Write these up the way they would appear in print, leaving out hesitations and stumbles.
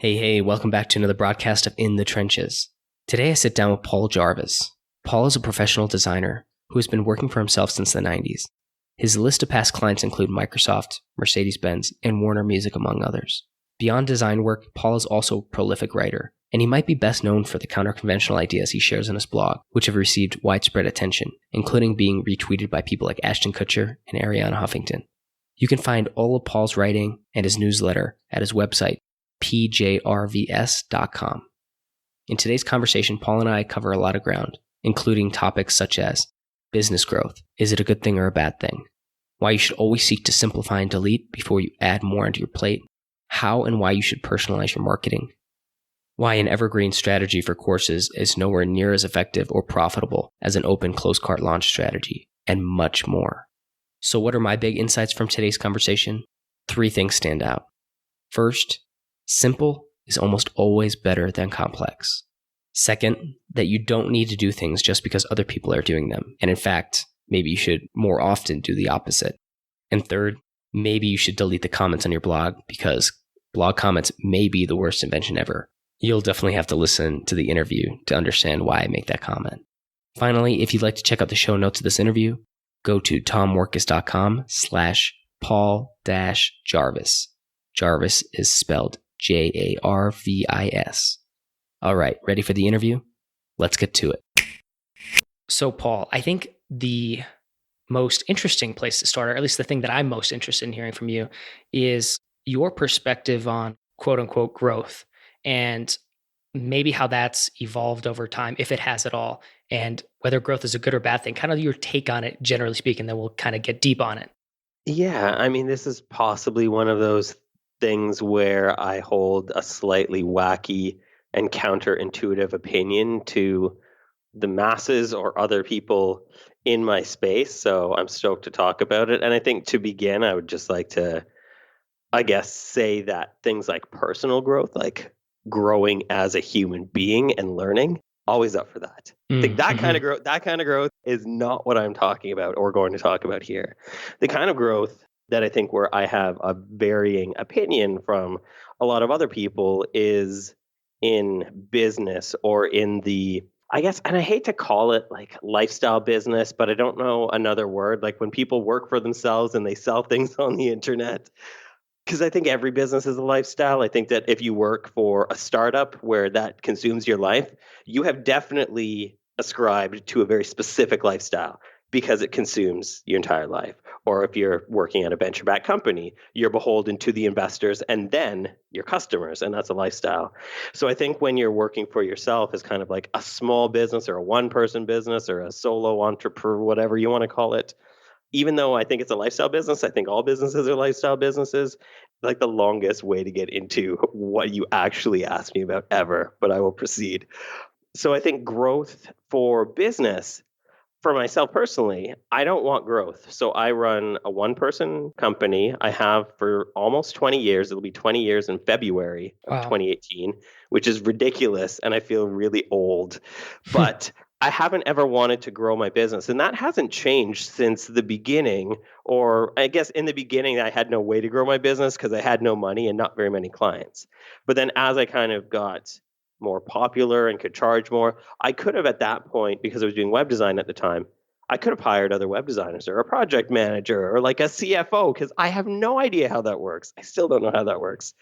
Hey, welcome back to another broadcast of In the Trenches. Today I sit down with Paul Jarvis. Paul is a professional designer who has been working for himself since the 90s. His list of past clients include Microsoft, Mercedes-Benz, and Warner Music, among others. Beyond design work, Paul is also a prolific writer, and he might be best known for the counter-conventional ideas he shares in his blog, which have received widespread attention, including being retweeted by people like Ashton Kutcher and Ariana Huffington. You can find all of Paul's writing and his newsletter at his website, pjrvs.com. In today's conversation, Paul and I cover a lot of ground, including topics such as business growth. Is it a good thing or a bad thing? Why you should always seek to simplify and delete before you add more onto your plate. How and why you should personalize your marketing. Why an evergreen strategy for courses is nowhere near as effective or profitable as an open closed cart launch strategy, and much more. So what are my big insights from today's conversation? 3 things stand out. First, simple is almost always better than complex. Second, that you don't need to do things just because other people are doing them. And in fact, maybe you should more often do the opposite. And third, maybe you should delete the comments on your blog because blog comments may be the worst invention ever. You'll definitely have to listen to the interview to understand why I make that comment. Finally, if you'd like to check out the show notes of this interview, go to tomworkus.com/Paul-Jarvis. Jarvis is spelled Jarvis. All right, ready for the interview? Let's get to it. So, Paul, I think the most interesting place to start, or at least the thing that I'm most interested in hearing from you, is your perspective on quote unquote growth and maybe how that's evolved over time, if it has at all, and whether growth is a good or bad thing, kind of your take on it, generally speaking, then we'll kind of get deep on it. Yeah, I mean, this is possibly one of those things where I hold a slightly wacky and counterintuitive opinion to the masses or other people in my space. So I'm stoked to talk about it. And I think to begin, I would just like to, I guess, say that things like personal growth, like growing as a human being and learning, always up for that. I think that kind of growth is not what I'm talking about or going to talk about here. The kind of growth that I think where I have a varying opinion from a lot of other people is in business or in the, I guess, and I hate to call it like lifestyle business, but I don't know another word. Like when people work for themselves and they sell things on the internet, because I think every business is a lifestyle. I think that if you work for a startup where that consumes your life, you have definitely ascribed to a very specific lifestyle because it consumes your entire life. Or if you're working at a venture backed company, you're beholden to the investors and then your customers, and that's a lifestyle. So I think when you're working for yourself as kind of like a small business or a one person business or a solo entrepreneur, whatever you want to call it, even though I think it's a lifestyle business, I think all businesses are lifestyle businesses. Like the longest way to get into what you actually asked me about ever, but I will proceed. So I think growth for business, for myself personally, I don't want growth. So I run a one person company. I have for almost 20 years. It'll be 20 years in February of Wow. 2018, which is ridiculous. And I feel really old. But I haven't ever wanted to grow my business. And that hasn't changed since the beginning. Or I guess in the beginning, I had no way to grow my business because I had no money and not very many clients. But then as I kind of got more popular and could charge more, I could have at that point, because I was doing web design at the time, I could have hired other web designers or a project manager or like a CFO because I have no idea how that works. I still don't know how that works.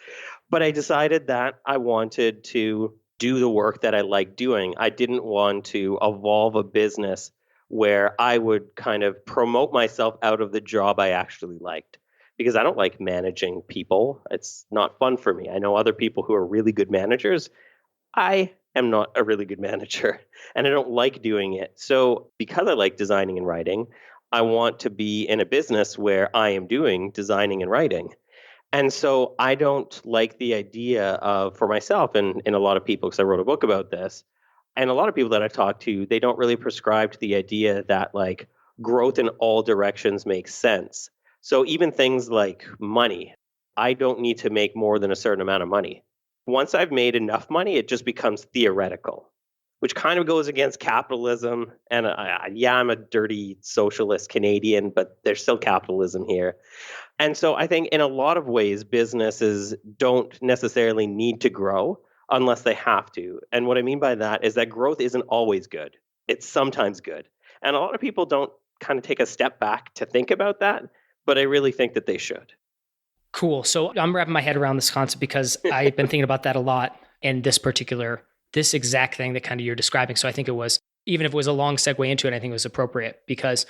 But I decided that I wanted to do the work that I like doing. I didn't want to evolve a business where I would kind of promote myself out of the job I actually liked. Because I don't like managing people. It's not fun for me. I know other people who are really good managers. I am not a really good manager and I don't like doing it. So, because I like designing and writing, I want to be in a business where I am doing designing and writing. And so, I don't like the idea of, for myself and a lot of people, because I wrote a book about this, and a lot of people that I've talked to, they don't really prescribe to the idea that like growth in all directions makes sense. So, even things like money, I don't need to make more than a certain amount of money. Once I've made enough money, it just becomes theoretical, which kind of goes against capitalism. And yeah, I'm a dirty socialist Canadian, but there's still capitalism here. And so I think in a lot of ways, businesses don't necessarily need to grow unless they have to. And what I mean by that is that growth isn't always good, it's sometimes good. And a lot of people don't kind of take a step back to think about that, but I really think that they should. Cool. So I'm wrapping my head around this concept because I've been thinking about that a lot in this exact thing that kind of you're describing. So I think it was, even if it was a long segue into it, I think it was appropriate because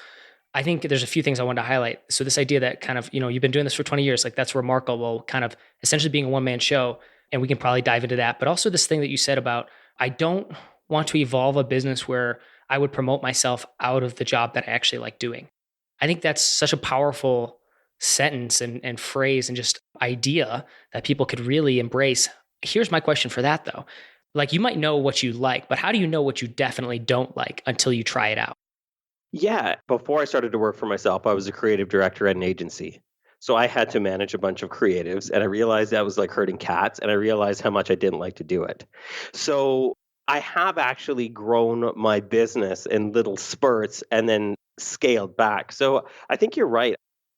I think there's a few things I wanted to highlight. So this idea that kind of, you've been doing this for 20 years, like that's remarkable, kind of essentially being a one-man show. And we can probably dive into that. But also this thing that you said about, I don't want to evolve a business where I would promote myself out of the job that I actually like doing. I think that's such a powerful sentence and phrase and just idea that people could really embrace. Here's my question for that though. Like you might know what you like, but how do you know what you definitely don't like until you try it out? Yeah, before I started to work for myself, I was a creative director at an agency. So I had to manage a bunch of creatives, and I realized that was like herding cats, and I realized how much I didn't like to do it. So I have actually grown my business in little spurts and then scaled back. So I think you're right.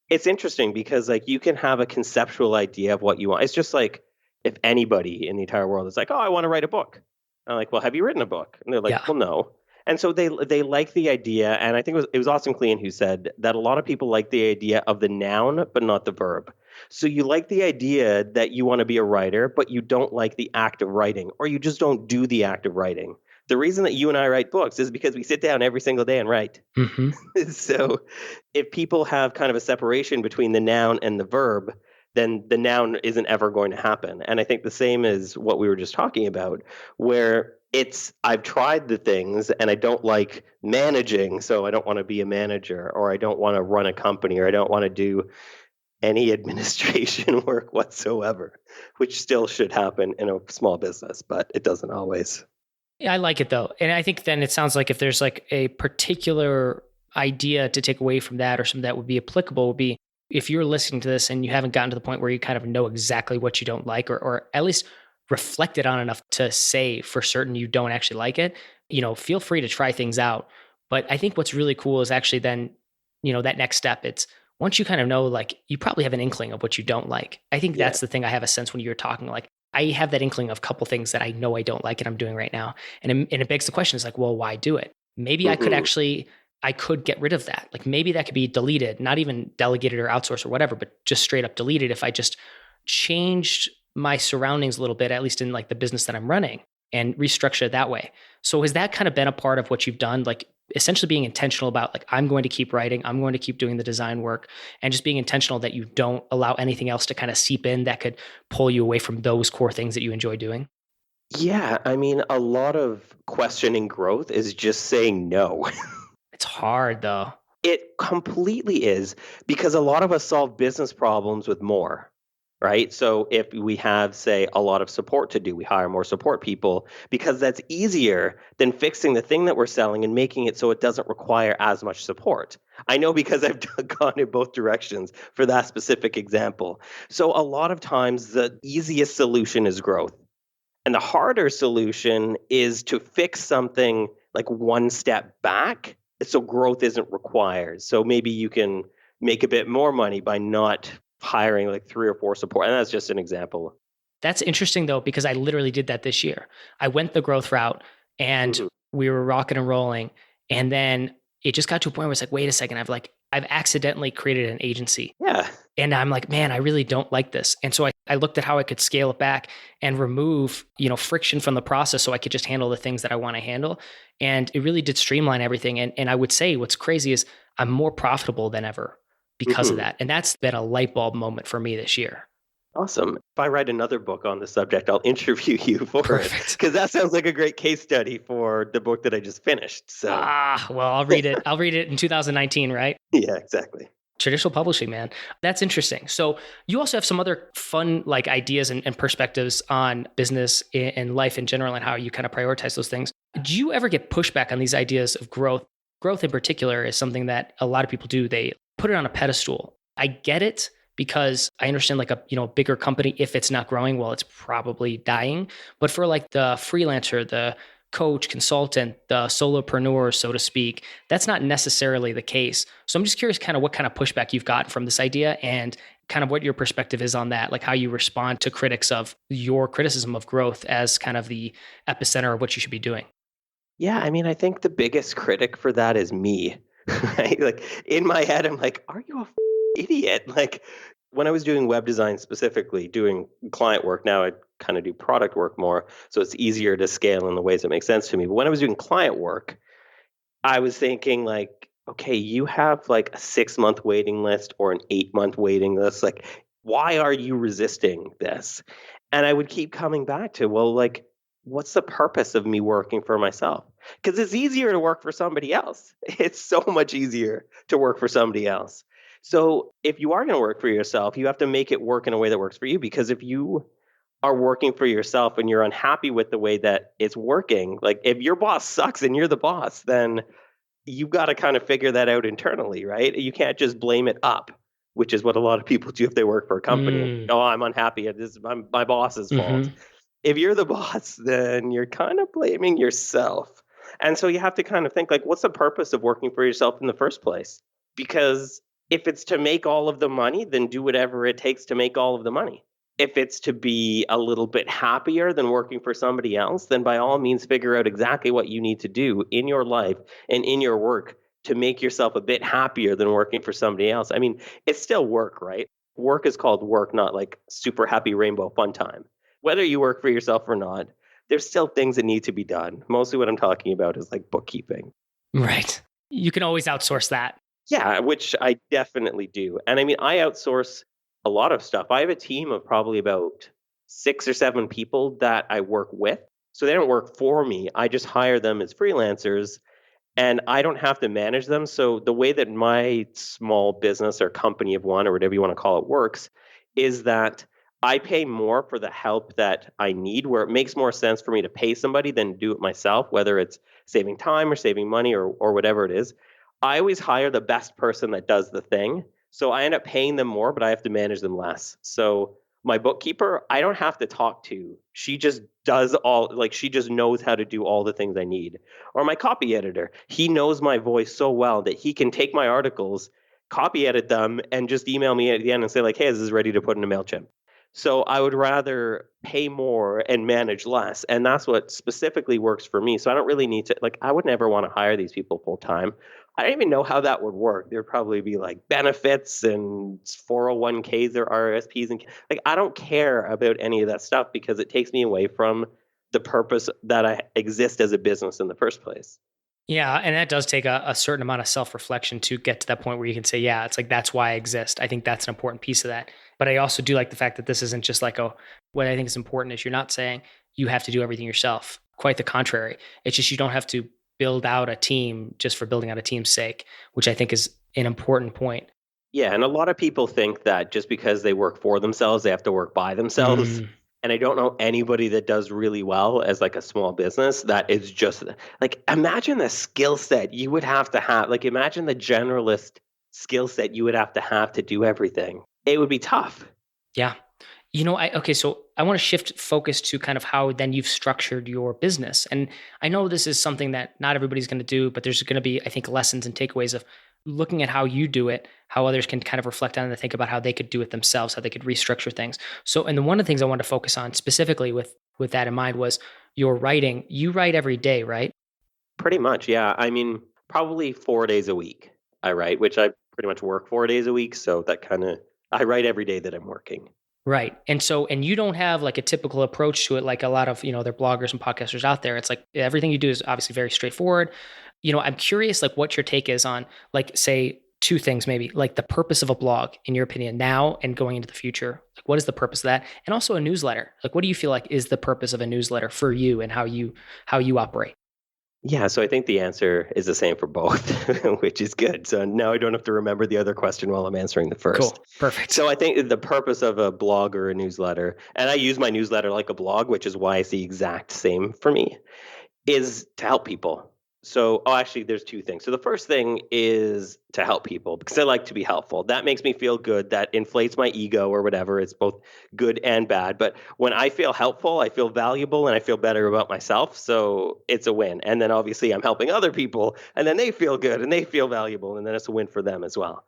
It's interesting because like you can have a conceptual idea of what you want. It's just like if anybody in the entire world is like, "Oh, I want to write a book." I'm like, "Well, have you written a book?" And they're like, Yeah. "Well, no." And so they like the idea, and I think it was Austin Kleon who said that a lot of people like the idea of the noun but not the verb. So you like the idea that you want to be a writer, but you don't like the act of writing, or you just don't do the act of writing. The reason that you and I write books is because we sit down every single day and write. Hmm. So if people have kind of a separation between the noun and the verb, then the noun isn't ever going to happen. And I think the same is what we were just talking about, where I've tried the things and I don't like managing, so I don't want to be a manager, or I don't want to run a company, or I don't want to do any administration work whatsoever, which still should happen in a small business, but it doesn't always. Yeah, I like it though. And I think then it sounds like if there's like a particular idea to take away from that or something that would be applicable would be if you're listening to this and you haven't gotten to the point where you kind of know exactly what you don't like or at least reflected on enough to say for certain you don't actually like it, feel free to try things out. But I think what's really cool is actually then, that next step, it's once you kind of know, like you probably have an inkling of what you don't like. I think Yeah. that's the thing I have a sense when you're talking like, I have that inkling of a couple things that I know I don't like and I'm doing right now. And it begs the question is like, well, why do it? Maybe Hmm. I could get rid of that. Like maybe that could be deleted, not even delegated or outsourced or whatever, but just straight up deleted if I just changed my surroundings a little bit, at least in like the business that I'm running and restructure it that way. So has that kind of been a part of what you've done? Like essentially being intentional about like, I'm going to keep writing, I'm going to keep doing the design work and just being intentional that you don't allow anything else to kind of seep in that could pull you away from those core things that you enjoy doing? Yeah, I mean, a lot of questioning growth is just saying no. It's hard though. It completely is because a lot of us solve business problems with more, right? So if we have, say, a lot of support to do, we hire more support people because that's easier than fixing the thing that we're selling and making it so it doesn't require as much support. I know because I've gone in both directions for that specific example. So a lot of times the easiest solution is growth. And the harder solution is to fix something like one step back so growth isn't required. So maybe you can make a bit more money by not hiring like three or four support. And that's just an example. That's interesting though, because I literally did that this year. I went the growth route and Hmm. we were rocking and rolling. And then it just got to a point where it's like, wait a second, I've accidentally created an agency. Yeah. And I'm like, man, I really don't like this. And so I looked at how I could scale it back and remove, friction from the process so I could just handle the things that I want to handle. And it really did streamline everything. And I would say what's crazy is I'm more profitable than ever because of Hmm. that. And that's been a light bulb moment for me this year. Awesome. If I write another book on the subject, I'll interview you for it Perfect. because that sounds like a great case study for the book that I just finished. So, Well, I'll read it. I'll read it in 2019, right? yeah, exactly. Traditional publishing, man. That's interesting. So you also have some other fun like ideas and perspectives on business and life in general and how you kind of prioritize those things. Do you ever get pushback on these ideas of growth? Growth in particular is something that a lot of people do. They put it on a pedestal. I get it because I understand like a bigger company, if it's not growing, well, it's probably dying. But for like the freelancer, the coach, consultant, the solopreneur, so to speak, that's not necessarily the case. So I'm just curious kind of what kind of pushback you've gotten from this idea and kind of what your perspective is on that, like how you respond to critics of your criticism of growth as kind of the epicenter of what you should be doing. Yeah, I mean, I think the biggest critic for that is me. Right? Like in my head, I'm like, "Are you a idiot?" Like when I was doing web design specifically, doing client work. Now I kind of do product work more, so it's easier to scale in the ways that make sense to me. But when I was doing client work, I was thinking like, okay, you have like a 6 month waiting list or an 8 month waiting list. Like, why are you resisting this? And I would keep coming back to, well, like, what's the purpose of me working for myself? Because it's easier to work for somebody else. It's so much easier to work for somebody else. So if you are going to work for yourself, you have to make it work in a way that works for you. Because if you are working for yourself and you're unhappy with the way that it's working, like if your boss sucks and you're the boss, then you've got to kind of figure that out internally, right? You can't just blame it up, which is what a lot of people do if they work for a company. Mm, Oh, I'm unhappy. This is my boss's fault. hmm. If you're the boss, then you're kind of blaming yourself. And so you have to kind of think like, what's the purpose of working for yourself in the first place? Because if it's to make all of the money, then do whatever it takes to make all of the money. If it's to be a little bit happier than working for somebody else, then by all means figure out exactly what you need to do in your life and in your work to make yourself a bit happier than working for somebody else. I mean, it's still work, right? Work is called work, not like super happy rainbow fun time. Whether you work for yourself or not, there's still things that need to be done. Mostly what I'm talking about is like bookkeeping. Right. You can always outsource that. Yeah, which I definitely do. And I mean, I outsource a lot of stuff. I have a team of probably about 6 or 7 people that I work with. So they don't work for me. I just hire them as freelancers and I don't have to manage them. So the way that my small business or company of one or whatever you want to call it works is that I pay more for the help that I need, where it makes more sense for me to pay somebody than do it myself, whether it's saving time or saving money or whatever it is. I always hire the best person that does the thing. So I end up paying them more, but I have to manage them less. So my bookkeeper, I don't have to talk to. She just does all, like, she just knows how to do all the things I need. Or my copy editor, he knows my voice so well that he can take my articles, copy edit them, and just email me at the end and say, like, hey, this is ready to put in a MailChimp. So I would rather pay more and manage less. And that's what specifically works for me. So I don't really need to, like, I would never want to hire these people full time. I don't even know how that would work. There'd probably be like benefits and 401ks or RSPs. And like, I don't care about any of that stuff because it takes me away from the purpose that I exist as a business in the first place. Yeah. And that does take a certain amount of self reflection to get to that point where you can say, yeah, it's like, that's why I exist. I think that's an important piece of that. But I also do like the fact that this isn't just like what I think is important is you're not saying you have to do everything yourself. Quite the contrary. It's just you don't have to build out a team just for building out a team's sake, which I think is an important point. Yeah, and a lot of people think that just because they work for themselves, they have to work by themselves. Mm, And I don't know anybody that does really well as like a small business that is just like imagine the skill set you would have to have. Like imagine the generalist skill set you would have to do everything. It would be tough. yeah. Okay, so I want to shift focus to kind of how then you've structured your business. And I know this is something that not everybody's going to do, but there's going to be, I think, lessons and takeaways of looking at how you do it, how others can kind of reflect on it and think about how they could do it themselves, how they could restructure things. So, and one of the things I wanted to focus on specifically with that in mind was your writing. You write every day, right? Pretty much, yeah. I mean, probably 4 days a week I write, which I pretty much work 4 days a week. So that kind of, I write every day that I'm working. Right. And you don't have like a typical approach to it like a lot of, their bloggers and podcasters out there. It's like everything you do is obviously very straightforward. I'm curious like what your take is on like say two things maybe, like the purpose of a blog in your opinion now and going into the future. Like what is the purpose of that? And also a newsletter. Like what do you feel like is the purpose of a newsletter for you and how you operate? Yeah, so I think the answer is the same for both, which is good. So now I don't have to remember the other question while I'm answering the first. Cool. Perfect. So I think the purpose of a blog or a newsletter, and I use my newsletter like a blog, which is why it's the exact same for me, is to help people. Actually, there's two things. So the first thing is to help people because I like to be helpful. That makes me feel good. That inflates my ego or whatever. It's both good and bad. But when I feel helpful, I feel valuable and I feel better about myself. So it's a win. And then obviously I'm helping other people and then they feel good and they feel valuable. And then it's a win for them as well.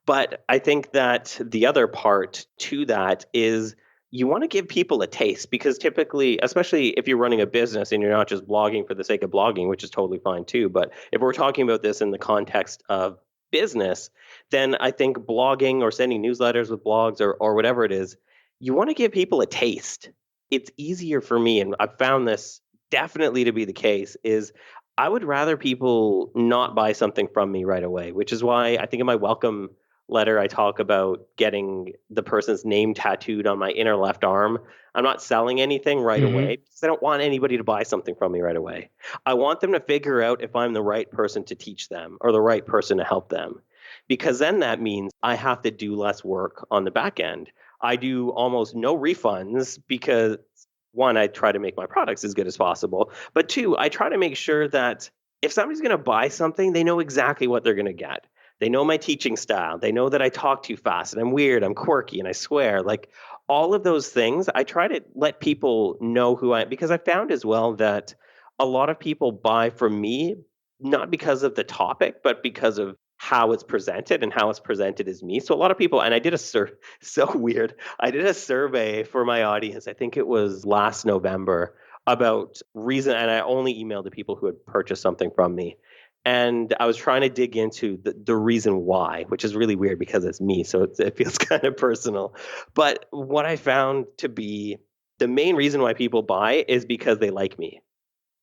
But I think that the other part to that is you want to give people a taste because typically, especially if you're running a business and you're not just blogging for the sake of blogging, which is totally fine too. But if we're talking about this in the context of business, then I think blogging or sending newsletters with blogs or whatever it is, you want to give people a taste. It's easier for me, and I've found this definitely to be the case, is I would rather people not buy something from me right away, which is why I think in my welcome letter, I talk about getting the person's name tattooed on my inner left arm. I'm not selling anything right Hmm. away because I don't want anybody to buy something from me right away. I want them to figure out if I'm the right person to teach them or the right person to help them. Because then that means I have to do less work on the back end. I do almost no refunds because one, I try to make my products as good as possible. But two, I try to make sure that if somebody's going to buy something, they know exactly what they're going to get. They know my teaching style. They know that I talk too fast and I'm weird, I'm quirky, and I swear. Like all of those things, I try to let people know who I am because I found as well that a lot of people buy from me not because of the topic, but because of how it's presented and how it's presented as me. So a lot of people, and I did a so weird. I did a survey for my audience. I think it was last November about reason, and I only emailed the people who had purchased something from me. And I was trying to dig into the reason why, which is really weird because it's me. So it feels kind of personal. But what I found to be the main reason why people buy is because they like me,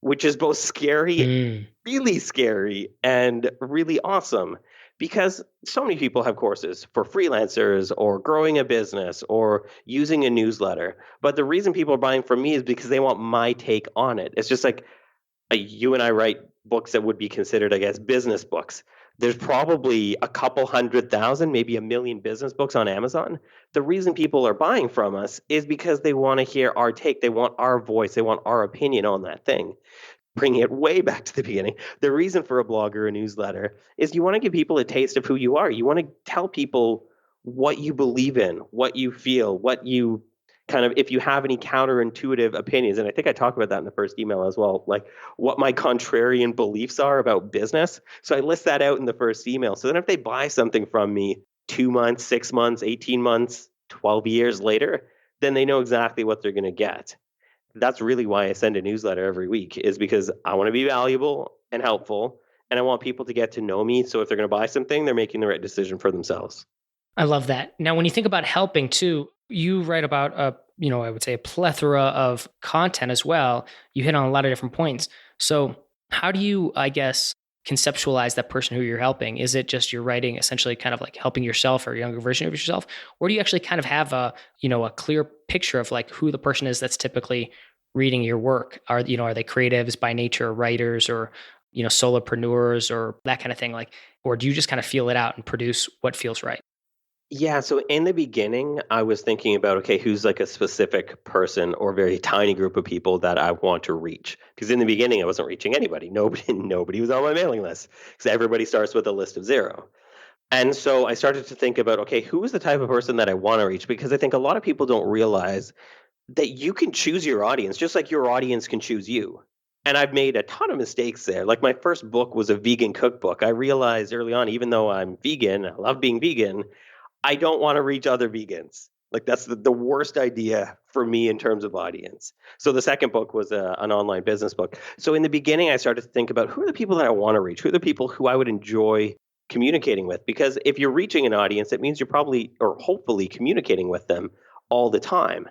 which is both scary, Mm. really scary, and really awesome. Because so many people have courses for freelancers or growing a business or using a newsletter. But the reason people are buying from me is because they want my take on it. It's just like you and I write books that would be considered, I guess, business books. There's probably a couple 100,000, maybe a million business books on Amazon. The reason people are buying from us is because they want to hear our take. They want our voice. They want our opinion on that thing. Bringing it way back to the beginning, the reason for a blog or a newsletter is you want to give people a taste of who you are. You want to tell people what you believe in, what you feel, what you kind of, if you have any counterintuitive opinions. And I think I talked about that in the first email as well, like what my contrarian beliefs are about business. So I list that out in the first email. So then if they buy something from me 2 months, 6 months, 18 months, 12 years later, then they know exactly what they're going to get. That's really why I send a newsletter every week is because I want to be valuable and helpful and I want people to get to know me so if they're going to buy something, they're making the right decision for themselves. I love that. Now, when you think about helping too, you write about I would say a plethora of content as well. You hit on a lot of different points. So, how do you, I guess, conceptualize that person who you're helping? Is it just you're writing essentially kind of like helping yourself or a younger version of yourself, or do you actually kind of have a clear picture of like who the person is that's typically reading your work? Are they creatives by nature, writers, or solopreneurs, or that kind of thing? Like, or do you just kind of feel it out and produce what feels right? Yeah, so in the beginning, I was thinking about okay, who's like a specific person or very tiny group of people that I want to reach. Because in the beginning, I wasn't reaching anybody. Nobody was on my mailing list because everybody starts with a list of zero. And so I started to think about okay, who is the type of person that I want to reach? Because I think a lot of people don't realize that you can choose your audience just like your audience can choose you. And I've made a ton of mistakes there. Like my first book was a vegan cookbook. I realized early on, even though I'm vegan, I love being vegan, I don't want to reach other vegans. Like that's the worst idea for me in terms of audience. So the second book was an online business book. So in the beginning, I started to think about who are the people that I want to reach? Who are the people who I would enjoy communicating with? Because if you're reaching an audience, it means you're probably or hopefully communicating with them all the time.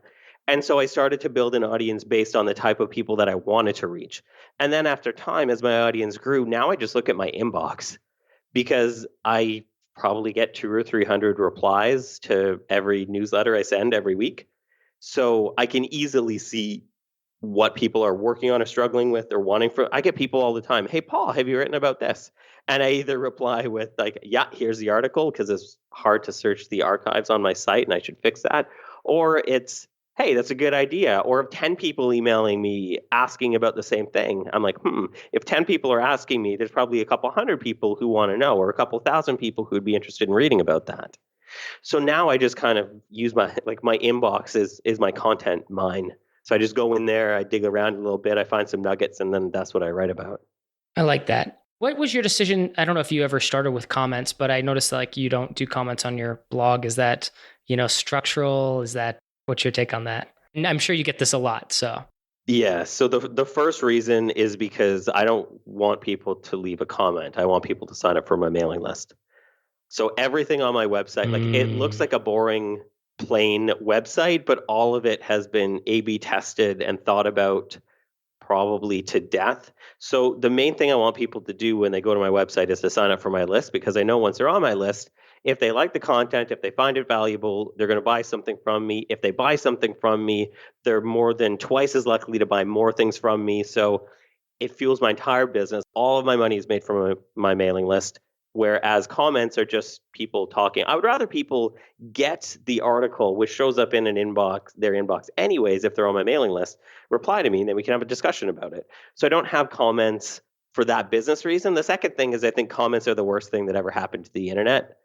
And so I started to build an audience based on the type of people that I wanted to reach. And then after time, as my audience grew, now I just look at my inbox because I probably get 2 or 300 replies to every newsletter I send every week. So I can easily see what people are working on or struggling with or wanting for. I get people all the time, "Hey Paul, have you written about this?" And I either reply with like, "Yeah, here's the article," because it's hard to search the archives on my site and I should fix that, or it's hey, that's a good idea. Or if 10 people emailing me asking about the same thing, I'm like, if 10 people are asking me, there's probably a couple hundred people who want to know, or a couple thousand people who'd be interested in reading about that. So now I just kind of use my inbox is my content mine. So I just go in there, I dig around a little bit, I find some nuggets, and then that's what I write about. I like that. What was your decision? I don't know if you ever started with comments, but I noticed like you don't do comments on your blog. Is that, structural? Is that what's your take on that? And I'm sure you get this a lot. So, Yeah. So the first reason is because I don't want people to leave a comment. I want people to sign up for my mailing list. So everything on my website, like it looks mm, like a boring plain website, but all of it has been A/B tested and thought about probably to death. So the main thing I want people to do when they go to my website is to sign up for my list, because I know once they're on my list, if they like the content, if they find it valuable, they're going to buy something from me. If they buy something from me, they're more than twice as likely to buy more things from me. So it fuels my entire business. All of my money is made from my mailing list. Whereas comments are just people talking. I would rather people get the article, which shows up in their inbox anyways, if they're on my mailing list, reply to me, and then we can have a discussion about it. So I don't have comments for that business reason. The second thing is I think comments are the worst thing that ever happened to the internet.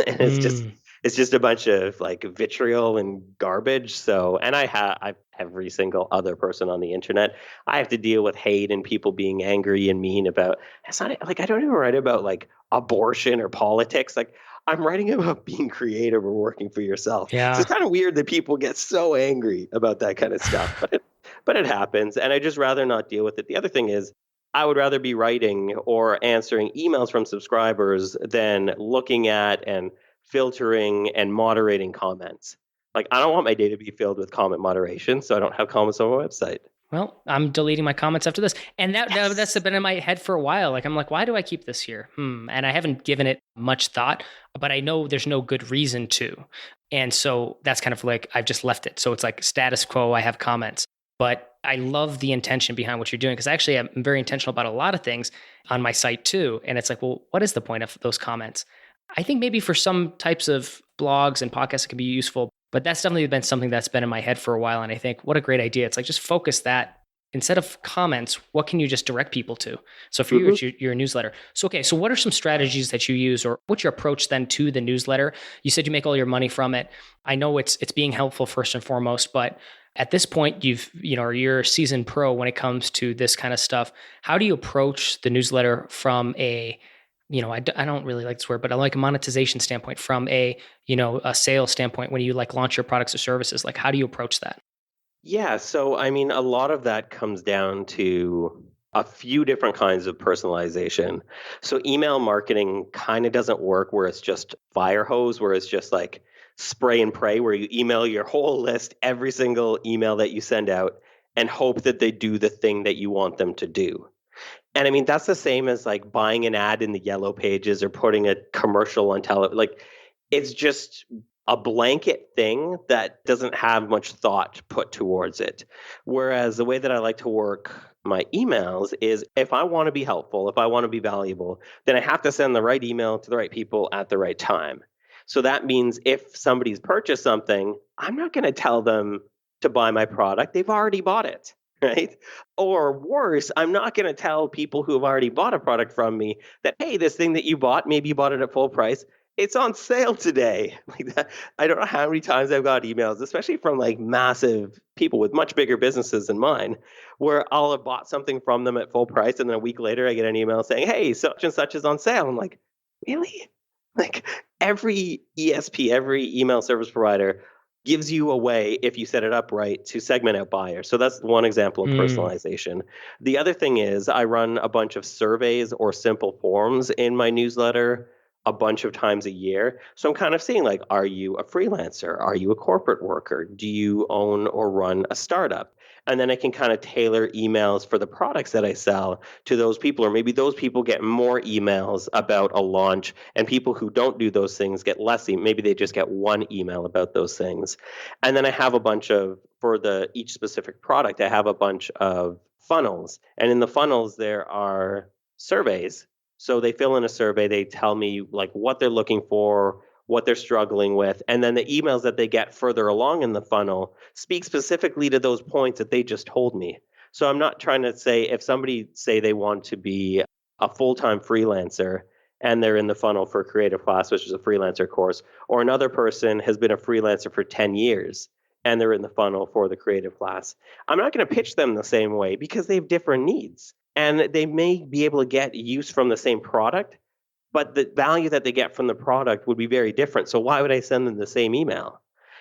And mm, it's just a bunch of like vitriol and garbage. So, and I every single other person on the internet, I have to deal with hate and people being angry and mean about. It's not like I don't even write about like abortion or politics. Like I'm writing about being creative or working for yourself. So yeah. it's kind of weird that people get so angry about that kind of stuff, but it happens, and I just rather not deal with it. The other thing is, I would rather be writing or answering emails from subscribers than looking at and filtering and moderating comments. Like, I don't want my day to be filled with comment moderation, so I don't have comments on my website. Well, I'm deleting my comments after this. And that's Yes. been in my head for a while. Like I'm like, why do I keep this here? And I haven't given it much thought, but I know there's no good reason to. And so that's kind of like I've just left it. So it's like status quo, I have comments. But I love the intention behind what you're doing because actually I'm very intentional about a lot of things on my site too. And it's like, well, what is the point of those comments? I think maybe for some types of blogs and podcasts, it can be useful. But that's definitely been something that's been in my head for a while. And I think, what a great idea. It's like just focus that instead of comments, what can you just direct people to? So for you, Hmm. it's your newsletter. So, okay. So what are some strategies that you use or what's your approach then to the newsletter? You said you make all your money from it. I know it's being helpful first and foremost, but at this point, you're a seasoned pro when it comes to this kind of stuff. How do you approach the newsletter from I don't really like this word, but I like a monetization standpoint from a sales standpoint when you like launch your products or services. Like, how do you approach that? Yeah, so I mean, a lot of that comes down to a few different kinds of personalization. So email marketing kind of doesn't work where it's just fire hose, where it's just like spray and pray, where you email your whole list, every single email that you send out, and hope that they do the thing that you want them to do. And I mean, that's the same as like buying an ad in the yellow pages or putting a commercial on tele. Like, it's just a blanket thing that doesn't have much thought put towards it. Whereas the way that I like to work my emails is if I want to be helpful, if I want to be valuable, then I have to send the right email to the right people at the right time. So that means if somebody's purchased something, I'm not going to tell them to buy my product. They've already bought it, right? Or worse, I'm not going to tell people who have already bought a product from me that, hey, this thing that you bought, maybe you bought it at full price, it's on sale today. Like that. I don't know how many times I've got emails, especially from like massive people with much bigger businesses than mine, where I'll have bought something from them at full price. And then a week later, I get an email saying, hey, such and such is on sale. I'm like, really? Like every ESP, every email service provider gives you a way, if you set it up right, to segment out buyers. So that's one example of Mm, personalization. The other thing is I run a bunch of surveys or simple forms in my newsletter a bunch of times a year. So I'm kind of seeing like, are you a freelancer? Are you a corporate worker? Do you own or run a startup? And then I can kind of tailor emails for the products that I sell to those people, or maybe those people get more emails about a launch, and people who don't do those things get less. Maybe they just get one email about those things. And then I have a bunch of for the each specific product. I have a bunch of funnels, and in the funnels there are surveys. So they fill in a survey, they tell me like what they're looking for, what they're struggling with. And then the emails that they get further along in the funnel speak specifically to those points that they just told me. So I'm not trying to say if somebody say they want to be a full-time freelancer and they're in the funnel for creative class, which is a freelancer course, or another person has been a freelancer for 10 years and they're in the funnel for the creative class. I'm not going to pitch them the same way because they have different needs and they may be able to get use from the same product, but the value that they get from the product would be very different. So why would I send them the same email?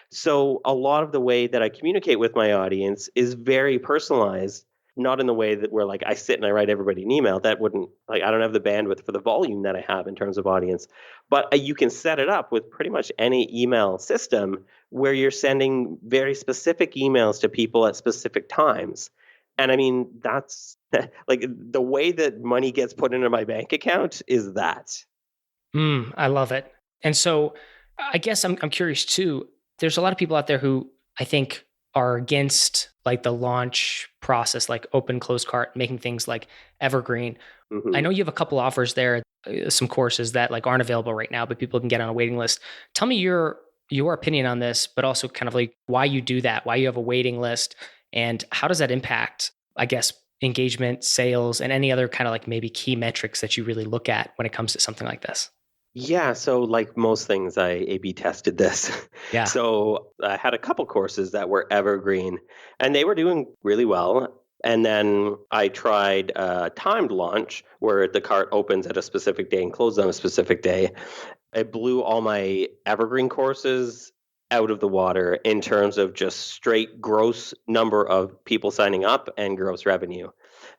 So a lot of the way that I communicate with my audience is very personalized, not in the way that where like I sit and I write everybody an email. That wouldn't like I don't have the bandwidth for the volume that I have in terms of audience. But you can set it up with pretty much any email system where you're sending very specific emails to people at specific times. And I mean, that's like the way that money gets put into my bank account is that. I love it. And so I guess I'm curious too. There's a lot of people out there who I think are against like the launch process, like open close cart, making things like evergreen. Mhm. I know you have a couple offers there, some courses that like aren't available right now, but people can get on a waiting list. Tell me your opinion on this, but also kind of like why you do that, why you have a waiting list, and how does that impact, I guess, engagement, sales, and any other kind of like maybe key metrics that you really look at when it comes to something like this? Yeah, so like most things, I A/B tested this. Yeah. So I had a couple courses that were evergreen, and they were doing really well. And then I tried a timed launch where the cart opens at a specific day and closes on a specific day. It blew all my evergreen courses out of the water in terms of just straight gross number of people signing up and gross revenue.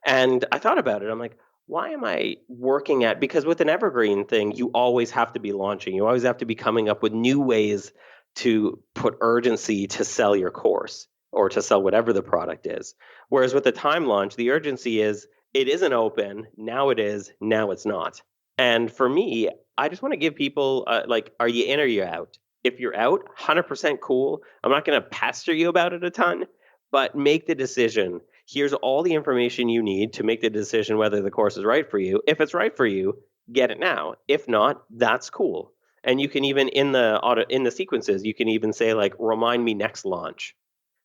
And I thought about it. I'm like, why am I working at because with an evergreen thing, you always have to be launching. You always have to be coming up with new ways to put urgency to sell your course or to sell whatever the product is. Whereas with the time launch, the urgency is it isn't open, now it is, now it's not. And for me, I just want to give people like, are you in or you out? If you're out, 100% cool. I'm not going to pester you about it a ton, but make the decision. Here's all the information you need to make the decision whether the course is right for you. If it's right for you, get it now. If not, that's cool. And you can even in the sequences, you can even say like, remind me next launch.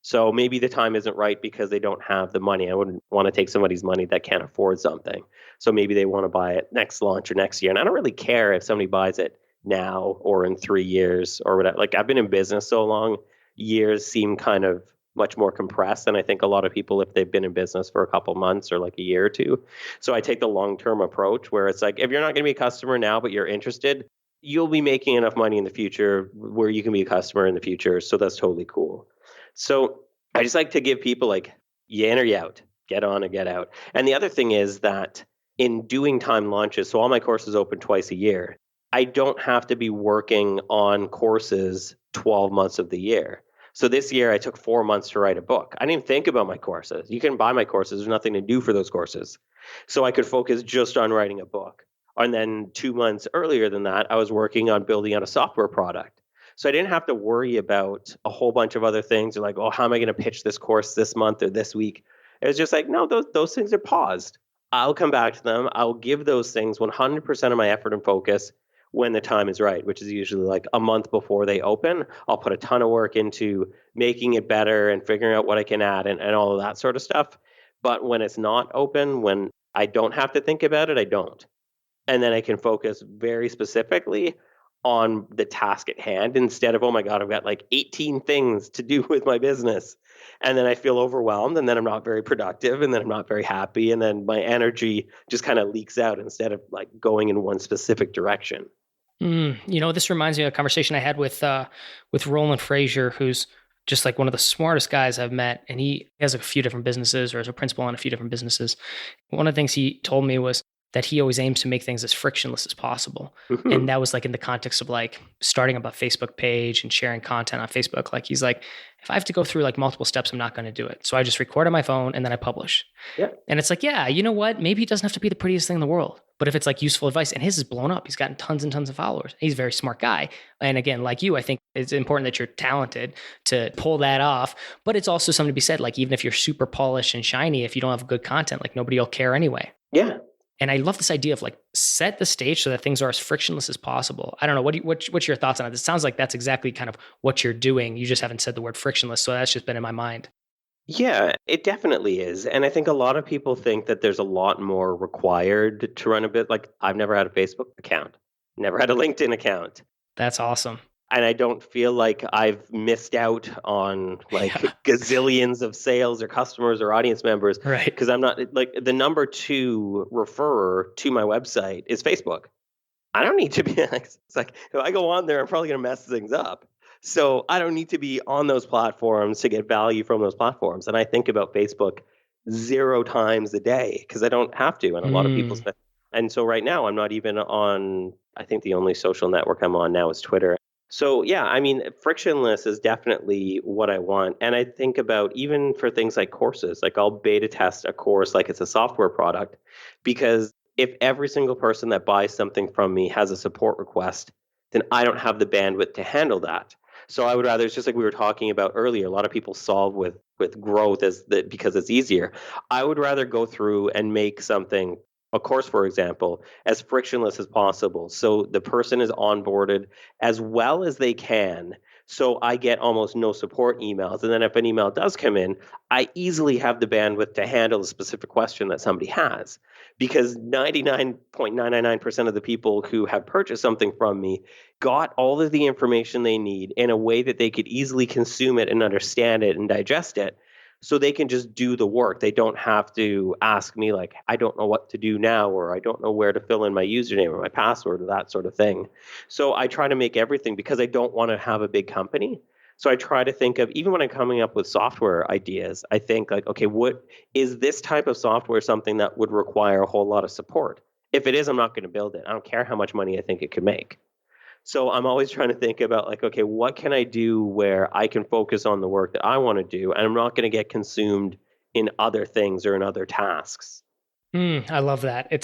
So maybe the time isn't right because they don't have the money. I wouldn't want to take somebody's money that can't afford something. So maybe they want to buy it next launch or next year. And I don't really care if somebody buys it now or in 3 years or whatever. Like I've been in business so long, years seem kind of much more compressed. And I think a lot of people, if they've been in business for a couple months or like a year or two. So I take the long-term approach where it's like, if you're not going to be a customer now, but you're interested, you'll be making enough money in the future where you can be a customer in the future. So that's totally cool. So I just like to give people like, you in or you out, get on or get out. And the other thing is that in doing time launches, so all my courses open twice a year, I don't have to be working on courses 12 months of the year. So this year I took 4 months to write a book. I didn't even think about my courses. You can buy my courses. There's nothing to do for those courses. So I could focus just on writing a book. And then 2 months earlier than that, I was working on building out a software product. So I didn't have to worry about a whole bunch of other things or like, oh, how am I going to pitch this course this month or this week? It was just like, no, those things are paused. I'll come back to them. I'll give those things 100% of my effort and focus when the time is right, which is usually like a month before they open. I'll put a ton of work into making it better and figuring out what I can add and all of that sort of stuff. But when it's not open, when I don't have to think about it, I don't. And then I can focus very specifically on the task at hand instead of, oh my God, I've got like 18 things to do with my business. And then I feel overwhelmed and then I'm not very productive and then I'm not very happy. And then my energy just kind of leaks out instead of like going in one specific direction. This reminds me of a conversation I had with Roland Frazier, who's just like one of the smartest guys I've met, and he has a few different businesses or is a principal on a few different businesses. One of the things he told me was that he always aims to make things as frictionless as possible. And Mhm. that was like in the context of like starting up a Facebook page and sharing content on Facebook. Like he's like, if I have to go through like multiple steps, I'm not going to do it. So I just record on my phone and then I publish. Yeah. And it's like, yeah, you know what? Maybe it doesn't have to be the prettiest thing in the world, but if it's like useful advice, and his is blown up, he's gotten tons and tons of followers. He's a very smart guy. And again, like you, I think it's important that you're talented to pull that off, but it's also something to be said. Like, even if you're super polished and shiny, if you don't have good content, like nobody will care anyway. Yeah. And I love this idea of like set the stage so that things are as frictionless as possible. I don't know. What's your thoughts on it? It sounds like that's exactly kind of what you're doing. You just haven't said the word frictionless. So that's just been in my mind. Yeah, it definitely is. And I think a lot of people think that there's a lot more required to run a bit. Like, I've never had a Facebook account, never had a LinkedIn account. That's awesome. And I don't feel like I've missed out on Yeah. like gazillions of sales or customers or audience members Right. because I'm not like the number two referrer to my website is Facebook. I don't need to be like, it's like if I go on there, I'm probably going to mess things up. So I don't need to be on those platforms to get value from those platforms. And I think about Facebook 0 times a day because I don't have to. And a lot of people Mm. spend. And so right now, I'm not even on, I think the only social network I'm on now is Twitter. So yeah, I mean, frictionless is definitely what I want. And I think about even for things like courses, like I'll beta test a course like it's a software product because if every single person that buys something from me has a support request, then I don't have the bandwidth to handle that. So I would rather, it's just like we were talking about earlier, a lot of people solve with growth as that because it's easier. I would rather go through and make something, a course for example, as frictionless as possible. So the person is onboarded as well as they can. So I get almost no support emails. And then if an email does come in, I easily have the bandwidth to handle the specific question that somebody has because 99.999% of the people who have purchased something from me got all of the information they need in a way that they could easily consume it and understand it and digest it so they can just do the work. They don't have to ask me like, I don't know what to do now, or I don't know where to fill in my username or my password or that sort of thing. So I try to make everything because I don't want to have a big company. So I try to think of, even when I'm coming up with software ideas, I think like, okay, what is this type of software something that would require a whole lot of support? If it is, I'm not going to build it. I don't care how much money I think it could make. So I'm always trying to think about like, okay, what can I do where I can focus on the work that I want to do and I'm not going to get consumed in other things or in other tasks. I love that. It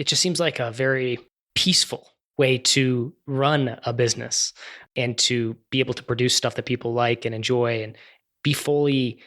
just seems like a very peaceful way to run a business and to be able to produce stuff that people like and enjoy and be fully,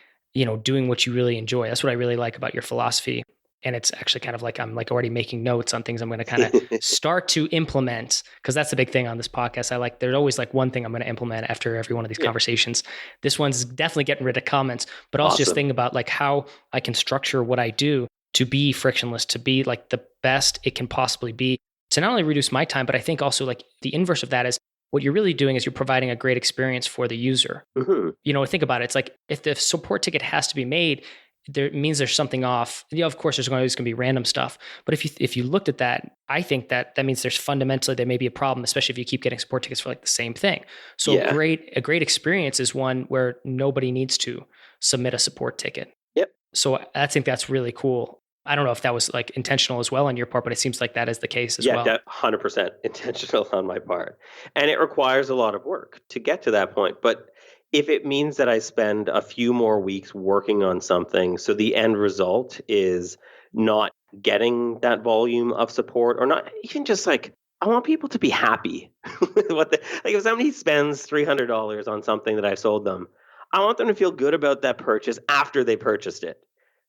doing what you really enjoy. That's what I really like about your philosophy. And it's actually kind of like I'm like already making notes on things I'm going to kind of start to implement because that's the big thing on this podcast. There's always like one thing I'm going to implement after every one of these Yeah. conversations. This one's definitely getting rid of comments, but also just Awesome. thinking about like how I can structure what I do to be frictionless, to be like the best it can possibly be, to not only reduce my time, but I think also like the inverse of that is what you're really doing is you're providing a great experience for the user. Hmm. Think about it. It's like if the support ticket has to be made, there means there's something off. Of course, there's always going to be random stuff. But if you looked at that, I think that means there's fundamentally there may be a problem, especially if you keep getting support tickets for like the same thing. So Yeah. a great experience is one where nobody needs to submit a support ticket. Yep. So I think that's really cool. I don't know if that was like intentional as well on your part, but it seems like that is the case as Yeah, well. that 100% intentional on my part. And it requires a lot of work to get to that point. But if it means that I spend a few more weeks working on something, so the end result is not getting that volume of support or not even just like, I want people to be happy with like if somebody spends $300 on something that I sold them, I want them to feel good about that purchase after they purchased it,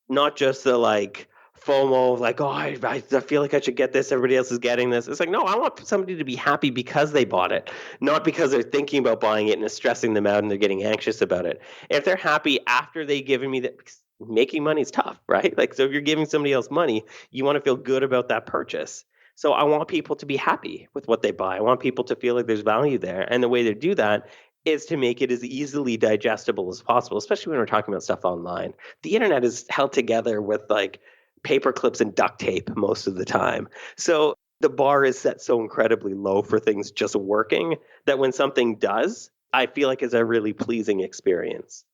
not just the like FOMO, like, oh, I feel like I should get this. Everybody else is getting this. It's like, no, I want somebody to be happy because they bought it, not because they're thinking about buying it and it's stressing them out and they're getting anxious about it. If they're happy after they've given me that, making money is tough, right? Like, so if you're giving somebody else money, you want to feel good about that purchase. So I want people to be happy with what they buy. I want people to feel like there's value there. And the way to do that is to make it as easily digestible as possible, especially when we're talking about stuff online. The internet is held together with like paper clips and duct tape most of the time. So the bar is set so incredibly low for things just working that when something does, I feel like it's a really pleasing experience.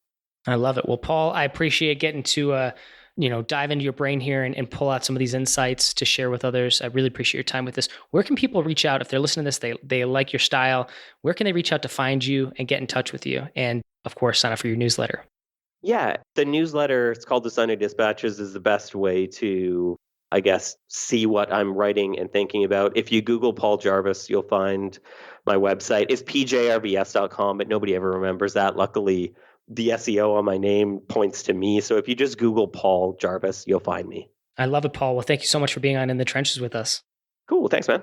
I love it. Well, Paul, I appreciate getting to dive into your brain here and pull out some of these insights to share with others. I really appreciate your time with this. Where can people reach out if they're listening to this? They like your style. Where can they reach out to find you and get in touch with you? And of course, sign up for your newsletter. Yeah, the newsletter, it's called the Sunday Dispatches, is the best way to, I guess, see what I'm writing and thinking about. If you Google Paul Jarvis, you'll find my website. It's pjrvs.com, but nobody ever remembers that. Luckily, the SEO on my name points to me. So if you just Google Paul Jarvis, you'll find me. I love it, Paul. Well, thank you so much for being on In the Trenches with us. Cool. Thanks, man.